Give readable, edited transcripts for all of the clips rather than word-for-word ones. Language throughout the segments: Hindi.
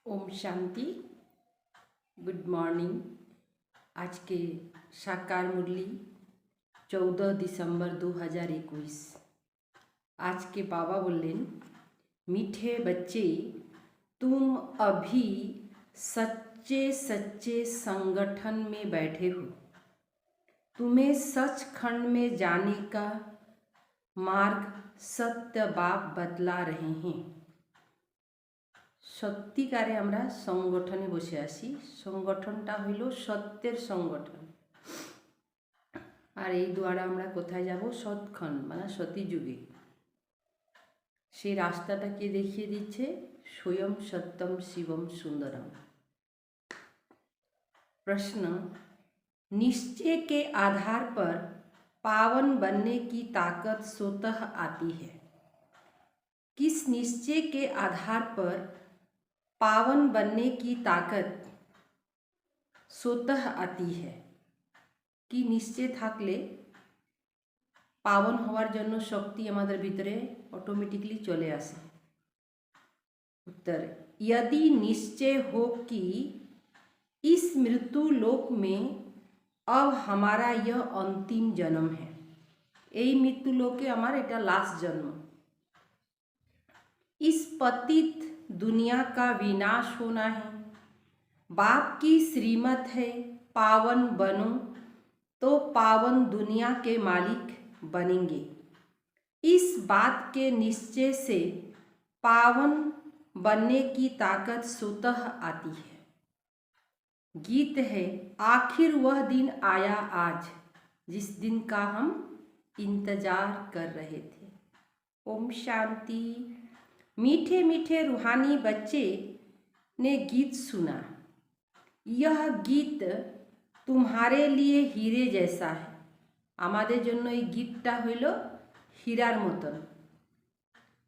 ओम शांति। Good morning. आज के साकार मुरली 14 दिसंबर 2021। आज के बाबा बोलें, मीठे बच्चे तुम अभी सच्चे सच्चे संगठन में बैठे हो। तुम्हें सचखंड में जाने का मार्ग सत्य बाप बतला रहे हैं। सत्यिकारे आमरा संगठने बसे आছি। संगठनटा हইল सत्येर संगठन। और এই द्वारा আমরা কোথায় যাব? সৎখণ্ড মানে সতী যুগে। সেই রাস্তাটাকে দেখিয়ে দিচ্ছে स्वयं सत्यम शिवम सुंदरम। प्रश्न, निश्चय के आधार पर पावन बनने की ताकत स्वतः आती है। किस निश्चय के आधार पर पावन बनने की ताकत स्वतः आती है? कि निश्चय थाकले पावन होवार जन्य शक्ति आमादेर भितरे अटोमेटिकली चले आसे। उत्तर, यदि निश्चय हो कि इस मृत्यु लोक में अब हमारा यह अंतिम जन्म है, यही मृत्यु लोके हमारा एटा लास्ट जन्म, इस पतित दुनिया का विनाश होना है, बाप की श्रीमत है पावन बनो तो पावन दुनिया के मालिक बनेंगे। इस बात के निश्चय से पावन बनने की ताकत स्वतः आती है। गीत है, आखिर वह दिन आया आज जिस दिन का हम इंतजार कर रहे थे। ओम शांति। मीठे मीठे रूहानी बच्चे ने गीत सुना। यह गीत तुम्हारे लिए हीरे जैसा है। आमादेर जन्य ये गीतटा हইল हीरार मतन।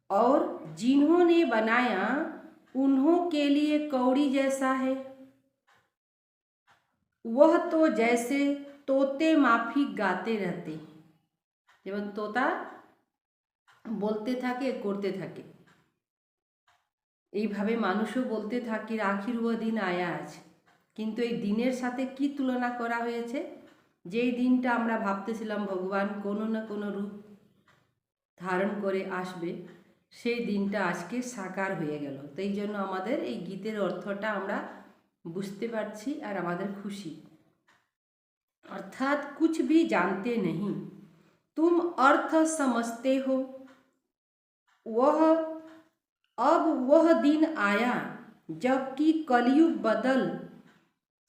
और जिन्होंने बनाया उन्हों के लिए कौड़ी जैसा है। वह तो जैसे तोते माफिक गाते रहते हैं। যেমন তোতা বলতে থাকে করতে থাকে, এইভাবে মানুষও বলতে থাকে আখির ও দিন আয়া আছে। কিন্তু এই দিনের সাথে কি তুলনা করা হয়েছে? যেই দিনটা আমরা ভাবতেছিলাম ভগবান কোনো না কোনো রূপ ধারণ করে আসবে, সেই দিনটা আজকে সাকার হয়ে গেল। তো এই জন্য আমাদের এই গীতের অর্থটা আমরা বুঝতে পারছি আর আমাদের খুশি। अर्थात कुछ भी जानते नहीं, तुम अर्थ समझते हो। अब वह दिन आया जबकि कलयुग बदल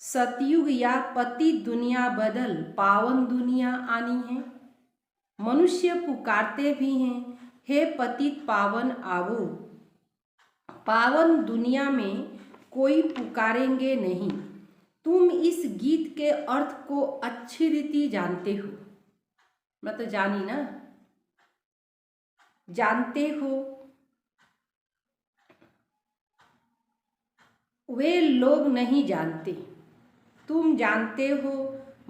सतयुग या पतित दुनिया बदल पावन दुनिया आनी है। मनुष्य पुकारते भी हैं, हे पतित पावन आवो। पावन दुनिया में कोई पुकारेंगे नहीं। तुम इस गीत के अर्थ को अच्छी रीति जानते हो। मैं तो जानी ना, जानते हो। वे लोग नहीं जानते, तुम जानते हो।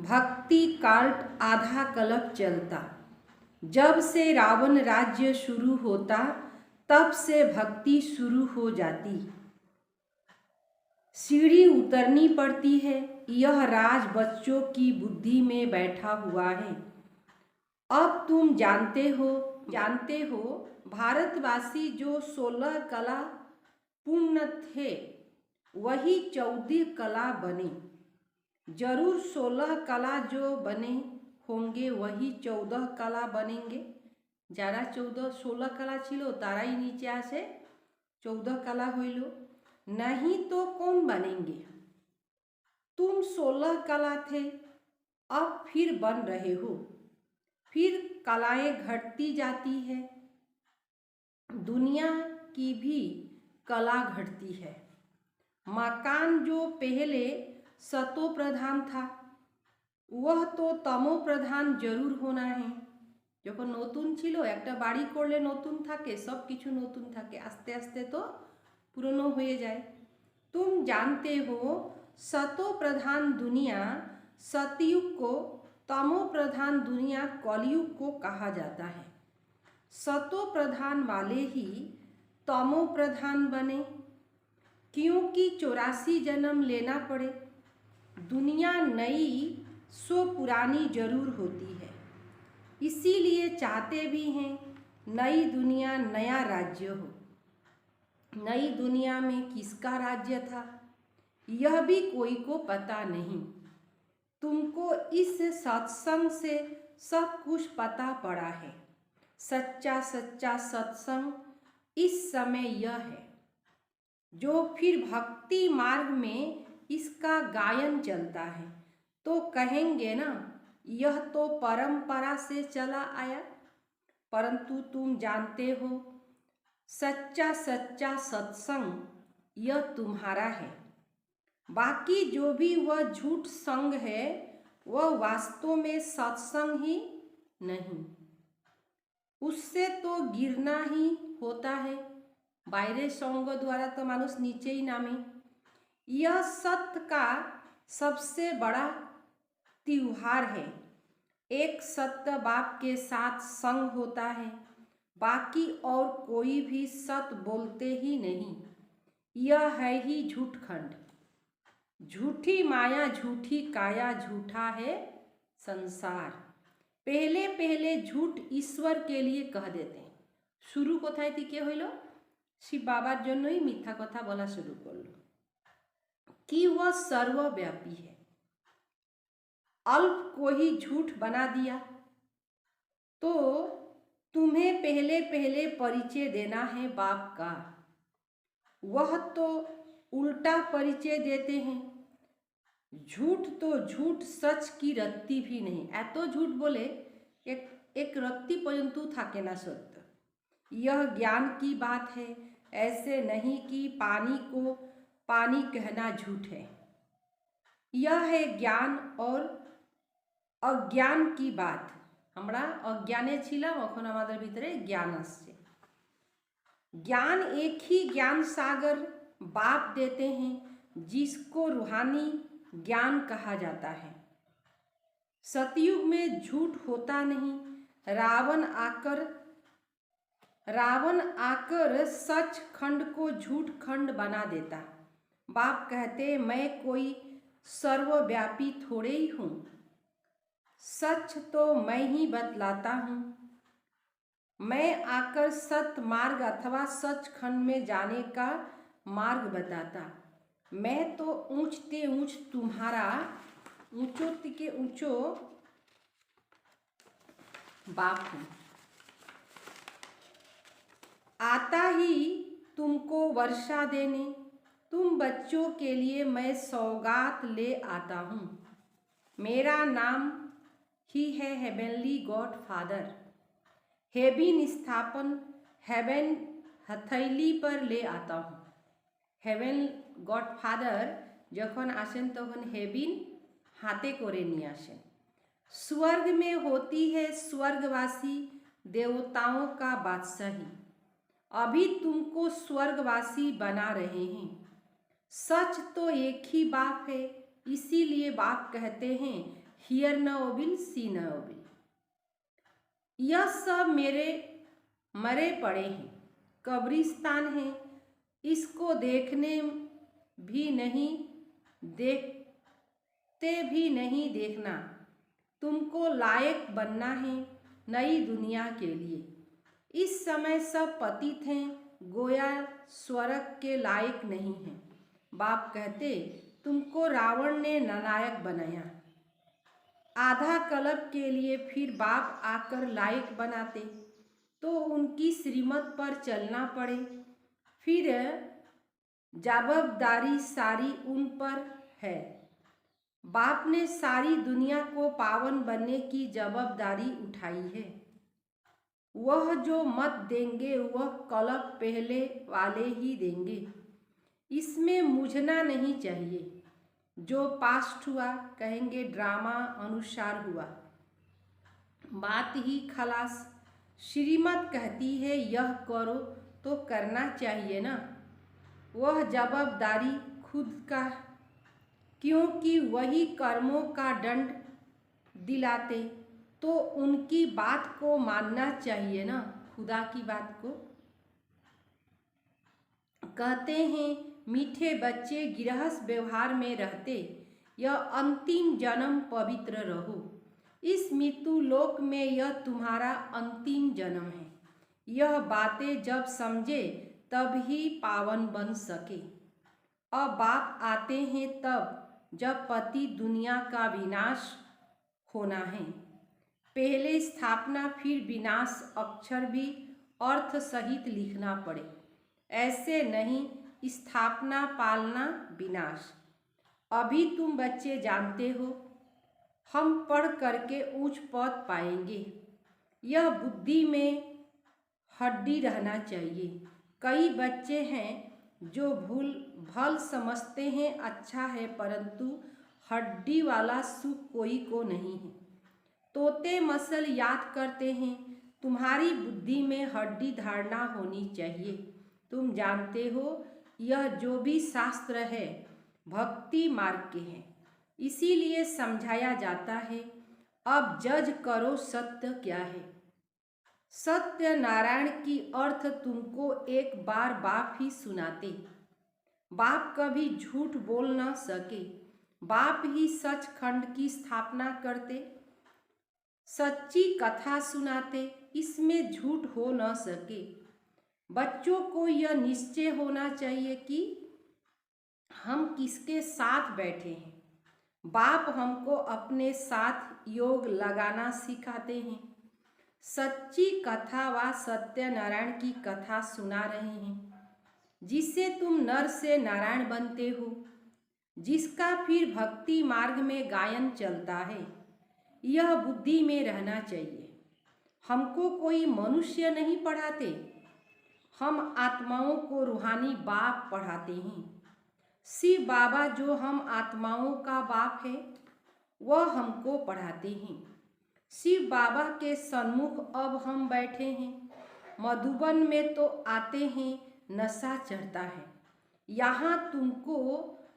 भक्ति काल्ट आधा कल्प चलता। जब से रावण राज्य शुरू होता तब से भक्ति शुरू हो जाती। सीढ़ी उतरनी पड़ती है, यह राज बच्चों की बुद्धि में बैठा हुआ है। अब तुम जानते हो भारतवासी जो 16 कला पूर्ण थे वही 14 कला बने। जरूर 16 कला जो बने होंगे वही 14 कला बनेंगे। যারা 16 कला छिलो ताराई नीचे आसे 14 कला हইল। नहीं तो कौन बनेंगे? तुम 16 कला थे, अब फिर बन रहे हो। फिर कलाएं घटती जाती है, दुनिया की भी कला घटती है। मकान जो पहले सतो प्रधान था वह तो तमो प्रधान जरूर होना है। যখন নতুন ছিল একটা বাড়ি করলে নতুন থাকে, সব কিছু নতুন থাকে, আস্তে আস্তে তো पुरानो हो जाए। तुम जानते हो सतो प्रधान दुनिया सतयुग को, तमो प्रधान दुनिया कलयुग को कहा जाता है। सतो प्रधान वाले ही तमो प्रधान बने। क्योंकि 84 जन्म लेना पड़े। दुनिया नई सो पुरानी जरूर होती है, इसीलिए चाहते भी हैं नई दुनिया नया राज्य हो। नई दुनिया में किसका राज्य था यह भी कोई को पता नहीं। तुमको इस सत्संग से सब कुछ पता पड़ा है। सच्चा सच्चा सत्संग इस समय यह है। जो फिर भक्ति मार्ग में इसका गायन चलता है तो कहेंगे ना यह तो परंपरा से चला आया। परंतु तुम जानते हो सच्चा सच्चा सत्संग यह तुम्हारा है। बाकी जो भी वह झूठ संग है वह वास्तव में सत्संग ही नहीं, उससे तो गिरना ही होता है। बाहरे संग द्वारा तो मानुष नीचे ही नामे। यह सत्य का सबसे बड़ा त्योहार है। एक सत्य बाप के साथ संग होता है, बाकी और कोई भी सत्य बोलते ही नहीं। यह है ही झूठ खंड। झूठी माया झूठी काया झूठा है संसार। पहले पहले झूठ ईश्वर के लिए कह देते हैं। शुरू कोथाय थी के हইল शिव बाबार जन्य ही मिथ्या कथा बोला शुरू करलो कि वह सर्वव्यापी है। अल्प को ही झूठ बना दिया। तो तुम्हें पहले पहले परिचय देना है बाप का। वह तो उल्टा परिचय देते हैं। झूठ तो झूठ सच की रत्ती भी नहीं। एतो झूठ बोले एक रत्ती परंतु थाके ना सत्य। यह ज्ञान की बात है, ऐसे नहीं कि पानी को पानी कहना झूठ है। यह है ज्ञान और अज्ञान की बात। हमरा अज्ञाने छिलाम, এখন আমাদের ভিতরে ज्ञान আসছে। ज्ञान एक ही ज्ञान सागर बाप देते हैं जिसको रूहानी ज्ञान कहा जाता है। सतयुग में झूठ होता नहीं। रावण आकर सच खंड को झूठ खंड बना देता। बाप कहते मैं कोई सर्वव्यापी थोड़े ही हूँ। सच तो मैं ही बतलाता हूँ। मैं आकर सत्य मार्ग अथवा सच खंड में जाने का मार्ग बताता। मैं तो ऊंचते ऊंच तुम्हारा ऊंचो के ऊंचो बाप हूँ। आता ही तुमको वर्षा देने। तुम बच्चों के लिए मैं सौगात ले आता हूँ। मेरा नाम ही है हेवनली गॉड फादर। हेबिन स्थापन हेवन हथैली पर ले आता हूँ। हेवन गॉड फादर जखन आसें तखन हेबिन हाथे करे निये आसें। स्वर्ग में होती है स्वर्गवासी देवताओं का बादशाही। अभी तुमको स्वर्गवासी बना रहे हैं। सच तो एक ही बाप है, इसीलिए बाप कहते हैं हियर न ओबिल सी न ओबिल। यह सब मेरे मरे पड़े हैं, कब्रिस्तान है। इसको देखने भी नहीं, देखते भी नहीं देखना। तुमको लायक बनना है नई दुनिया के लिए। इस समय सब पतित हैं, गोया स्वर्ग के लायक नहीं हैं। बाप कहते तुमको रावण ने नालायक बनाया। आधा कल्प के लिए फिर बाप आकर लायक बनाते तो उनकी श्रीमत पर चलना पड़े। फिर जवाबदारी सारी उन पर है। बाप ने सारी दुनिया को पावन बनने की जवाबदारी उठाई है। वह जो मत देंगे वह कल्प पहले वाले ही देंगे। इसमें मुझना नहीं चाहिए। जो पास्ट हुआ कहेंगे ड्रामा अनुसार हुआ, बात ही खलास। श्रीमत कहती है यह करो तो करना चाहिए ना। वह जवाबदारी खुद का, क्योंकि वही कर्मों का दंड दिलाते तो उनकी बात को मानना चाहिए ना, खुदा की बात को। कहते हैं मीठे बच्चे गृहस्थ व्यवहार में रहते, यह अंतिम जन्म पवित्र रहो। इस मृत्यु लोक में यह तुम्हारा अंतिम जन्म है। यह बातें जब समझे तब ही पावन बन सके। अब बाप आते हैं तब जब पति दुनिया का विनाश होना है। पहले स्थापना फिर विनाश अक्षर भी अर्थ सहित लिखना पड़े। ऐसे नहीं, स्थापना पालना विनाश। अभी तुम बच्चे जानते हो, हम पढ़ करके उच्च पद पाएंगे। यह बुद्धि में हड्डी रहना चाहिए। कई बच्चे हैं जो भल समझते हैं अच्छा है, परंतु हड्डी वाला सुख कोई को नहीं है। तोते मसल याद करते हैं। तुम्हारी बुद्धि में हड्डी धारणा होनी चाहिए। तुम जानते हो, यह जो भी शास्त्र है भक्ति मार्ग के हैं, इसीलिए समझाया जाता है। अब जज करो सत्य क्या है। सत्य नारायण की अर्थ तुमको एक बार बाप ही सुनाते। बाप कभी झूठ बोल न सके। बाप ही सचखंड की स्थापना करते, सच्ची कथा सुनाते, इसमें झूठ हो न सके। बच्चों को यह निश्चय होना चाहिए कि हम किसके साथ बैठे हैं। बाप हमको अपने साथ योग लगाना सिखाते हैं। सच्ची कथा व सत्यनारायण की कथा सुना रहे हैं, जिससे तुम नर से नारायण बनते हो, जिसका फिर भक्ति मार्ग में गायन चलता है। यह बुद्धि में रहना चाहिए। हमको कोई मनुष्य नहीं पढ़ाते, हम आत्माओं को रूहानी बाप पढ़ाते हैं। शिव बाबा जो हम आत्माओं का बाप है, वह हमको पढ़ाते हैं। शिव बाबा के सन्मुख अब हम बैठे हैं। मधुबन में तो आते हैं, नशा चढ़ता है। यहाँ तुमको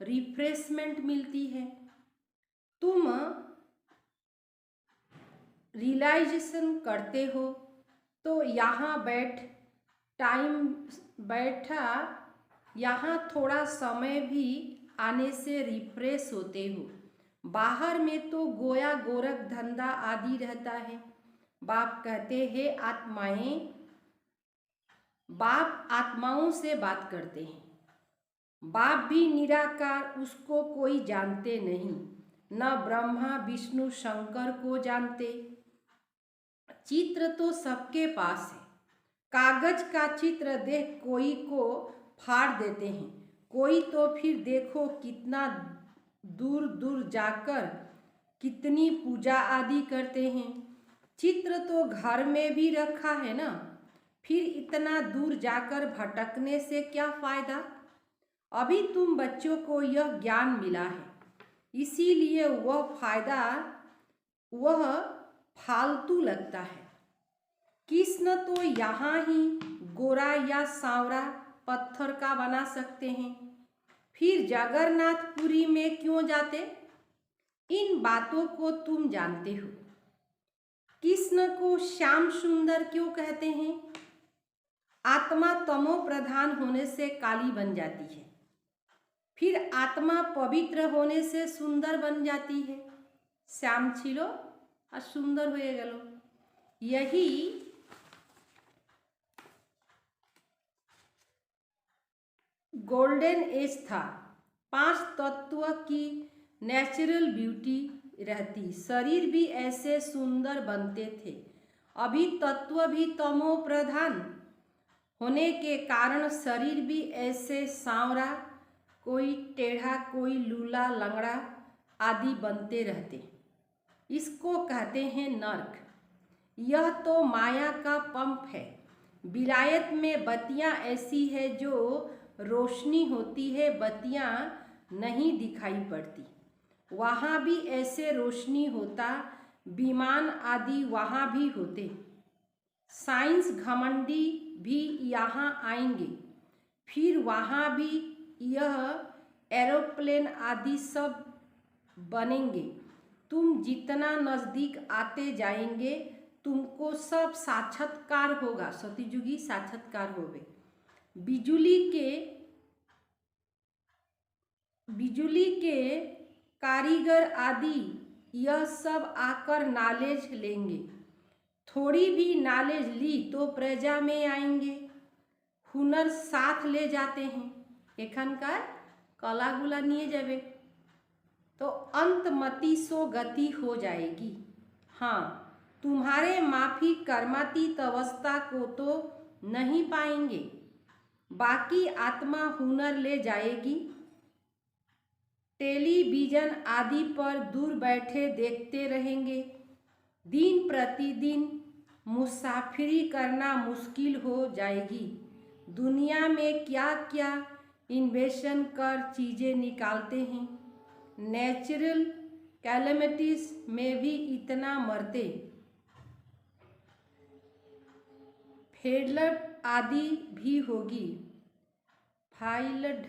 रिफ्रेशमेंट मिलती है। तुम रियलाइजेशन करते हो तो यहाँ बैठा यहाँ थोड़ा समय भी आने से रिफ्रेश होते हो। बाहर में तो गोया गोरख धंधा आदि रहता है। बाप कहते हैं आत्माएं, बाप आत्माओं से बात करते हैं। बाप भी निराकार, उसको कोई जानते नहीं, न ब्रह्मा विष्णु शंकर को जानते। चित्र तो सबके पास है। कागज का चित्र देख कोई को फाड़ देते हैं, कोई तो फिर देखो कितना दूर दूर जाकर कितनी पूजा आदि करते हैं। चित्र तो घर में भी रखा है ना, फिर इतना दूर जाकर भटकने से क्या फायदा। अभी तुम बच्चों को यह ज्ञान मिला है, इसीलिए वह फालतू लगता है। कृष्ण तो यहाँ ही गोरा या सांवरा पत्थर का बना सकते हैं, फिर जगन्नाथपुरी में क्यों जाते। इन बातों को तुम जानते हो। कृष्ण को श्याम सुंदर क्यों कहते हैं। आत्मा तमो प्रधान होने से काली बन जाती है, फिर आत्मा पवित्र होने से सुंदर बन जाती है। श्याम छिलो और सुंदर हुए गलो। यही गोल्डन एज था। 5 तत्व की नेचुरल ब्यूटी रहती, शरीर भी ऐसे सुंदर बनते थे। अभी तत्व भी तमो प्रधान होने के कारण शरीर भी ऐसे सांवरा, कोई टेढ़ा, कोई लूला लंगड़ा आदि बनते रहते। इसको कहते हैं नर्क। यह तो माया का पंप है। विलायत में बत्तियां ऐसी है जो रोशनी होती है, बत्तियां नहीं दिखाई पड़ती। वहाँ भी ऐसे रोशनी होता, विमान आदि वहाँ भी होते। साइंस घमंडी भी यहाँ आएंगे, फिर वहाँ भी यह एरोप्लेन आदि सब बनेंगे। तुम जितना नज़दीक आते जाएंगे तुमको सब साक्षात्कार होगा, सतयुगी साक्षात्कार होवे। बिजुली के बिजली के कारीगर आदि यह सब आकर नॉलेज लेंगे। थोड़ी भी नॉलेज ली तो प्रजा में आएंगे। हुनर साथ ले जाते हैं, एखनकार कला गुला निये जावे तो अंतमति सो गति हो जाएगी। हाँ, तुम्हारे माफी कर्मातीत अवस्था को तो नहीं पाएंगे, बाकी आत्मा हुनर ले जाएगी। टेलीविजन आदि पर दूर बैठे देखते रहेंगे। दिन प्रतिदिन मुसाफिरी करना मुश्किल हो जाएगी। दुनिया में क्या क्या इन्वेंशन कर चीज़ें निकालते हैं। नेचुरल कैलेमिटीज में भी इतना मरते। फ्लड आदि भी होगी। फ्लड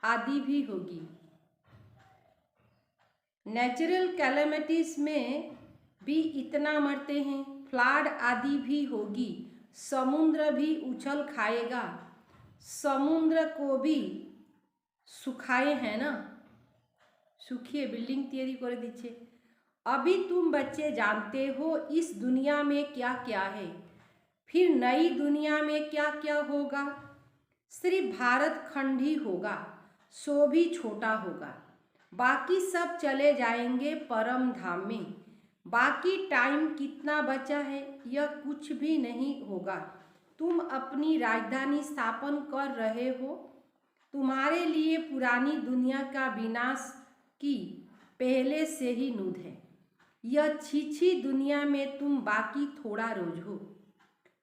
आदि भी होगी। नेचुरल कैलेमिटीज में भी इतना मरते हैं, फ्लड आदि भी होगी। समुद्र भी उछल खाएगा। समुद्र को भी सुखाए हैं ना, सुखिए बिल्डिंग तैयारी कर दीजिए। अभी तुम बच्चे जानते हो इस दुनिया में क्या क्या है, फिर नई दुनिया में क्या क्या होगा। सिर्फ भारत खंड ही होगा, सो भी छोटा होगा। बाकी सब चले जाएंगे परम धाम में। बाकी टाइम कितना बचा है यह कुछ भी नहीं होगा। तुम अपनी राजधानी स्थापन कर रहे हो। तुम्हारे लिए पुरानी दुनिया का विनाश की पहले से ही नुद है। यह छीछी दुनिया में तुम बाकी थोड़ा रोज हो,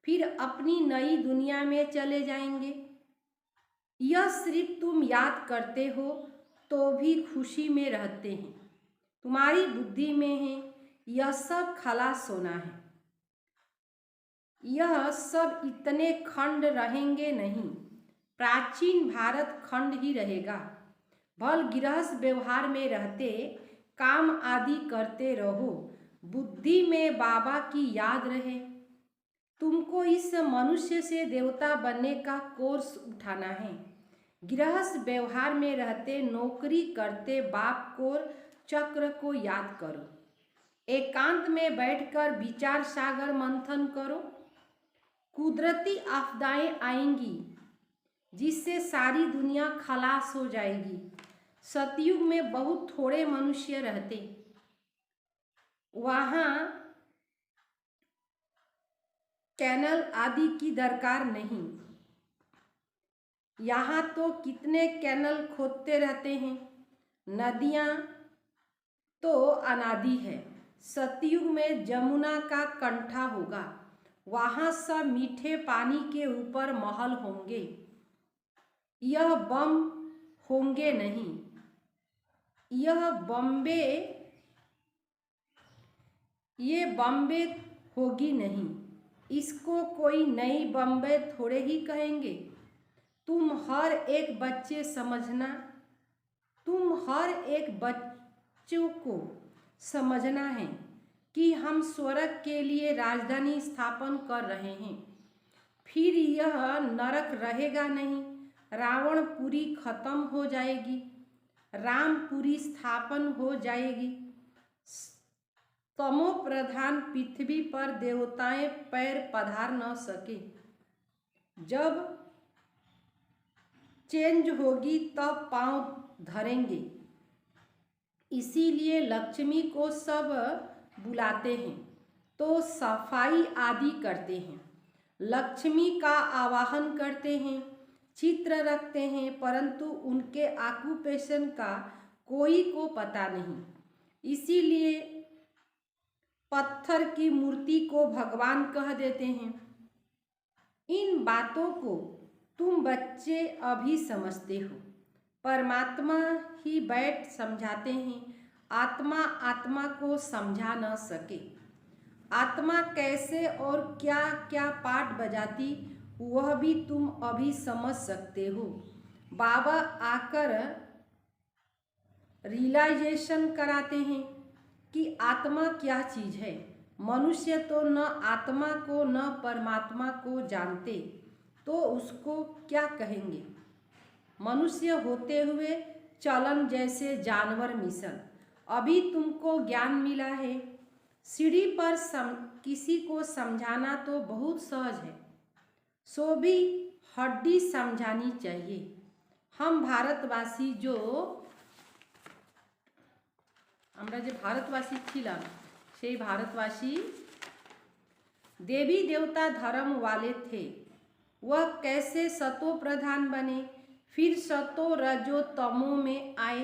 फिर अपनी नई दुनिया में चले जाएंगे। यह सिर्फ तुम याद करते हो तो भी खुशी में रहते हैं। तुम्हारी बुद्धि में है यह सब खलास होना है। यह सब इतने खंड रहेंगे नहीं, प्राचीन भारत खंड ही रहेगा। भल गृहस्थ व्यवहार में रहते, काम आदि करते रहो। बुद्धि में बाबा की याद रहे। तुमको इस मनुष्य से देवता बनने का कोर्स उठाना है। गृहस्थ व्यवहार में रहते, नौकरी करते बाप को चक्र को याद करो। एकांत में बैठकर विचार सागर मंथन करो। कुदरती आपदाएं आएंगी जिससे सारी दुनिया खलास हो जाएगी। सतयुग में बहुत थोड़े मनुष्य रहते, वहाँ कैनल आदि की दरकार नहीं। यहाँ तो कितने कैनल खोदते रहते हैं। नदियाँ तो अनादि है। सतयुग में जमुना का कंठा होगा, वहाँ सब मीठे पानी के ऊपर महल होंगे। यह बम होंगे नहीं, यह बम्बे होगी नहीं। इसको कोई नई बम्बे थोड़े ही कहेंगे। तुम हर एक बच्चों को समझना है कि हम स्वर्ग के लिए राजधानी स्थापन कर रहे हैं। फिर यह नरक रहेगा नहीं। रावणपुरी खत्म हो जाएगी, रामपुरी स्थापन हो जाएगी। तमो प्रधान पृथ्वी पर देवताएं पैर पधार न सके। जब चेंज होगी तब पांव धरेंगे। इसीलिए लक्ष्मी को सब बुलाते हैं तो सफाई आदि करते हैं। लक्ष्मी का आवाहन करते हैं, चित्र रखते हैं, परंतु उनके ऑक्यूपेशन का कोई को पता नहीं। इसीलिए पत्थर की मूर्ति को भगवान कह देते हैं। इन बातों को तुम बच्चे अभी समझते हो। परमात्मा ही बैठ समझाते हैं। आत्मा आत्मा को समझा न सके। आत्मा कैसे और क्या क्या पाठ बजाती वह भी तुम अभी समझ सकते हो। बाबा आकर रियलाइजेशन कराते हैं कि आत्मा क्या चीज़ है। मनुष्य तो न आत्मा को न परमात्मा को जानते, तो उसको क्या कहेंगे। मनुष्य होते हुए चलन जैसे जानवर मिसल। अभी तुमको ज्ञान मिला है। सीढ़ी पर किसी को समझाना तो बहुत सहज है, सो भी हड्डी समझानी चाहिए। हम भारतवासी जो আমরা যে भारतवासी ছিলাম সেই भारतवासी देवी देवता धर्म वाले थे। वह कैसे सतो प्रधान बने, फिर सतो रजो तमो में आए।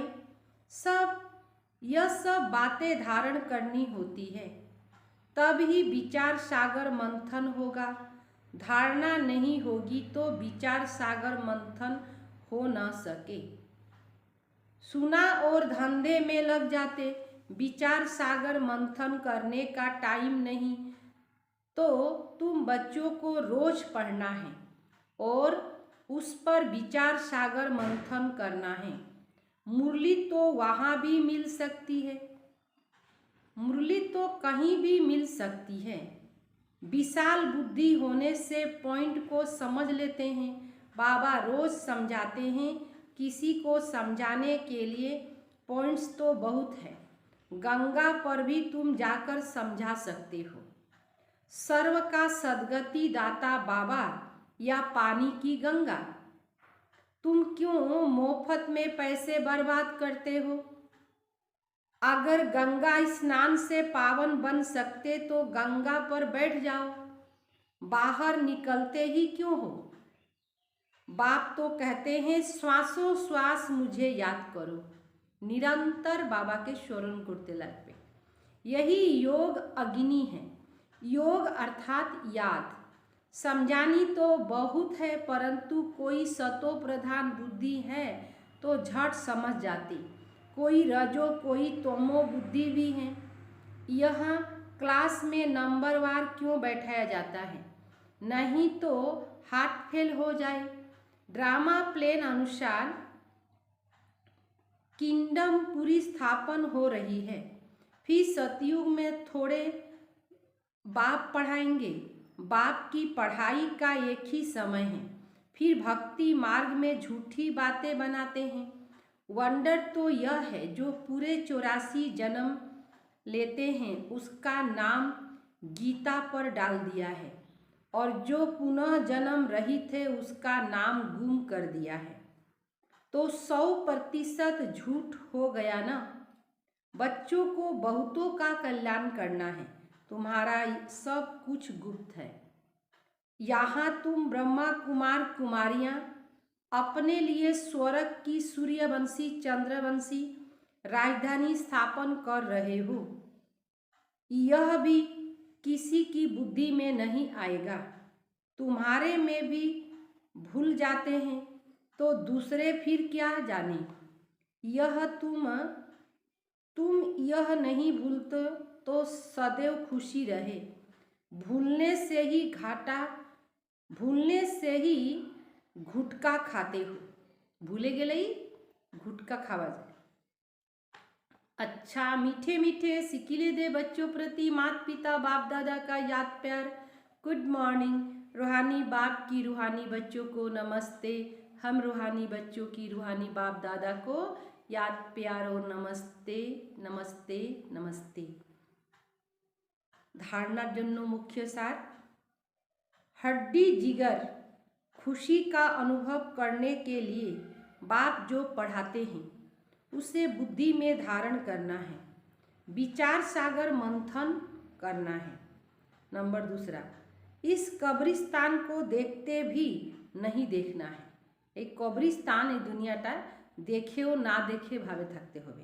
यह सब बातें धारण करनी होती है, तब ही विचार सागर मंथन होगा। धारणा नहीं होगी तो विचार सागर मंथन हो न सके। सुना और धंधे में लग जाते, विचार सागर मंथन करने का टाइम नहीं। तो तुम बच्चों को रोज पढ़ना है और उस पर विचार सागर मंथन करना है। मुरली तो वहाँ भी मिल सकती है, मुरली तो कहीं भी मिल सकती है। विशाल बुद्धि होने से पॉइंट को समझ लेते हैं। बाबा रोज समझाते हैं, किसी को समझाने के लिए पॉइंट्स तो बहुत है। गंगा पर भी तुम जाकर समझा सकते हो। सर्व का सद्गति दाता बाबा या पानी की गंगा। तुम क्यों मुफ्त में पैसे बर्बाद करते हो? अगर गंगा स्नान से पावन बन सकते तो गंगा पर बैठ जाओ, बाहर निकलते ही क्यों हो? बाप तो कहते हैं श्वासों श्वास मुझे याद करो, निरंतर बाबा के स्मरण करते लागबे। यही योग अग्नि है। योग अर्थात याद। समझानी तो बहुत है, परंतु कोई सतो प्रधान बुद्धि है तो झट समझ जाती। कोई रजो कोई तमो बुद्धि भी है। यहाँ क्लास में नंबरवार क्यों बैठाया जाता है? नहीं तो हार्ट फेल हो जाए। ड्रामा प्लेन अनुसार किंगडम पूरी स्थापन हो रही है। फिर सतयुग में थोड़े बाप पढ़ाएंगे। बाप की पढ़ाई का एक ही समय है। फिर भक्ति मार्ग में झूठी बातें बनाते हैं। वंडर तो यह है जो पूरे 84 जन्म लेते हैं उसका नाम गीता पर डाल दिया है, और जो पुनः जन्म रहित है उसका नाम गुम कर दिया है। तो 100% झूठ हो गया ना। बच्चों को बहुतों का कल्याण करना है, तुम्हारा सब कुछ गुप्त है। यहाँ तुम ब्रह्मा कुमार कुमारियाँ अपने लिए स्वर्ग की सूर्यवंशी चंद्रवंशी राजधानी स्थापन कर रहे हो। यह भी किसी की बुद्धि में नहीं आएगा। तुम्हारे में भी भूल जाते हैं तो दूसरे फिर क्या जाने। यह तुम यह नहीं भूलते तो सदैव खुशी रहे। भूलने से ही घुटका खाते हो। भूले गेले घुटका खावा जाए। अच्छा, मीठे मीठे सिकिले दे बच्चों प्रति माता पिता बाप दादा का याद प्यार। Good morning. रूहानी बाप की रूहानी बच्चों को नमस्ते। हम रूहानी बच्चों की रूहानी बाप दादा को याद प्यार और नमस्ते नमस्ते नमस्ते। धारणार जन्य मुख्य सार, हड्डी जिगर खुशी का अनुभव करने के लिए बाप जो पढ़ाते हैं उसे बुद्धि में धारण करना है। विचार सागर मंथन करना है। नंबर दूसरा, इस कब्रिस्तान को देखते भी नहीं देखना है। एक कब्रिस्तान এই দুনিয়াটা দেখেও না দেখে ভাবে থাকতে হবে।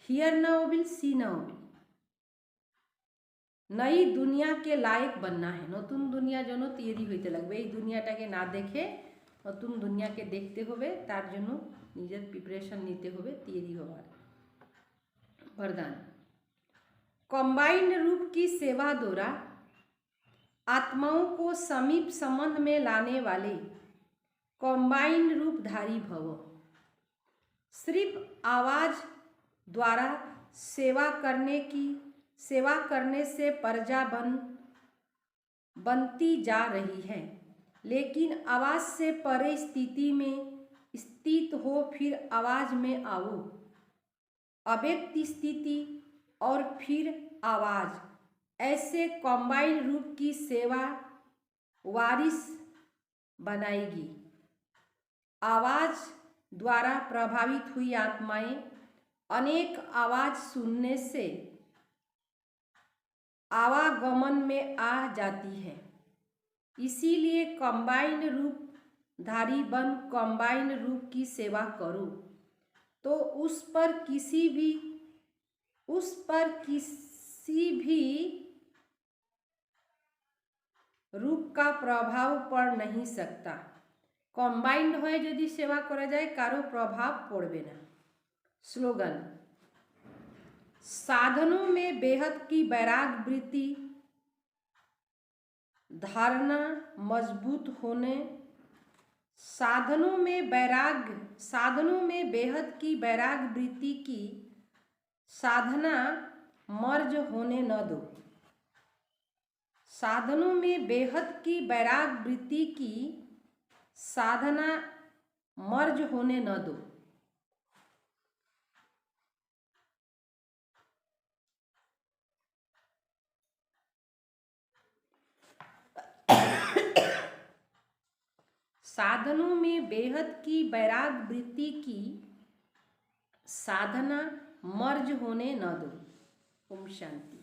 हियर ना होबिल सी ना होबिल। नई दुनिया के लायक बनना है। नतून दुनिया जनो तैयारी होते লাগবে। এই দুনিয়াটাকে না দেখে নতুন দুনিয়াকে দেখতে হবে, তার জন্য নিজের প্রিপারেশন নিতে হবে, তৈরি হওয়ার। वरदान, कंबाइंड रूप की सेवा द्वारा आत्माओं को समीप संबंध में लाने वाले कंबाइंड रूपधारी भव। सिर्फ आवाज द्वारा सेवा करने से प्रजा बनती जा रही है, लेकिन आवाज से परे स्थिति में स्थित हो फिर आवाज में आओ, अव्यक्त स्थिति और फिर आवाज, ऐसे कंबाइंड रूप की सेवा वारिस बनाएगी। आवाज द्वारा प्रभावित हुई आत्माएं अनेक आवाज सुनने से आवागमन में आ जाती है। इसीलिए कंबाइंड रूप धारी बन कंबाइंड रूप की सेवा करो तो उस पर किसी भी रूप का प्रभाव पड़ नहीं सकता। कंबाइंड हो यदि सेवा करा जाए कारो प्रभाव पड़बे ना। स्लोगन, साधनों में बेहद की वैराग वृत्ति धारणा मजबूत होने, साधनों में बेहद की वैराग वृत्ति की साधना मर्ज होने न दो। साधनों में बेहद की वैराग वृत्ति की साधना मर्ज होने न दो। साधनों में बेहद की वैराग वृत्ति की साधना मर्ज होने न दो। ओम शांति।